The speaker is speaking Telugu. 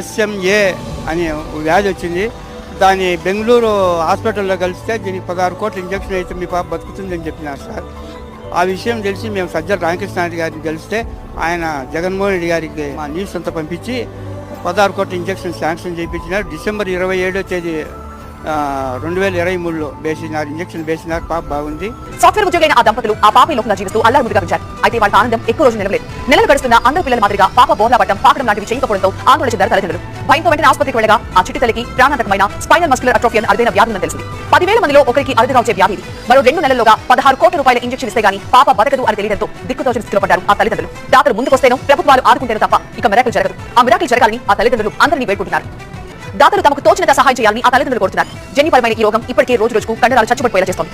SMA అని వ్యాధి వచ్చింది. దాని బెంగళూరు హాస్పిటల్లో కలిస్తే దీనికి 16 కోట్ల ఇంజక్షన్ అయితే మీ పాప బతుకుతుందని చెప్పినారు సార్. ఆ విషయం తెలిసి మేము సజ్జల రామకృష్ణారెడ్డి గారిని కలిస్తే ఆయన జగన్మోహన్ రెడ్డి గారికి మా న్యూస్ అంతా పంపించి 16 కోట్ల ఇంజక్షన్ శాంక్షన్ చేయించినారు. డిసెంబర్ 27వ తేదీ 2023లో వేసినారు, ఇంజక్షన్ వేసినారు. పాప బాగుంది. సాఫ్ట్వేర్ ఉద్యోగులైన ఆ దంపతులు ఆ పాప లోకంగా జీవిస్తూ అల్లారు ముద్దుగా పెంచారు. అయితే వాళ్ళ ఆనందం ఎక్కువ రోజులు నిలవలేదు. నెలలు గడుస్తున్న అందరి పిల్లల మాదిరిగా పాప బోర్లా పట్టడం, పాకడం లాంటివి చేయకపోవడంతో ఆందోళన చెందారు తల్లిదండ్రులు. భయంతో వెంటనే ఆసుపత్రికి వెళ్ళగా ఆ చిట్టి తల్లికి ప్రాణాంతకమైన స్పైనల్ మస్కులర్ అట్రోఫీ అరుదైన వ్యాధి ఉందని తెలిసింది. 10,000 మందిలో ఒకరికి అరుదుగా వచ్చే వ్యాధి. మరో 2 నెలల్లోగా 16 కోట్ల రూపాయల ఇంజక్షన్ ఇస్తే గానీ పాప బతకదు అని తెలియడంతో దిక్కుతోచిన స్థితిలో పడ్డారు ఆ తల్లిదండ్రులు. డాక్టర్లు ముందుకొస్తేనో ప్రభుత్వాలు ఆదుకుంటేనో తప్ప ఇక మిరాకిల్ జరగదు. ఆ మిరాకిల్ జరగాలని ఆ తల్లిదండ్రులు అందరినీ వేడుకుంటున్నారు. దాతలు తమకు తోచినంత సహాయం చేయాలని ఆ తల్లిదండ్రులు కోరుతున్నారు. జన్యుపరమైన ఈ రోగం ఇప్పటికే రోజు రోజుకు కండరాలు చచ్చుబడిపోయేలా చేస్తోంది.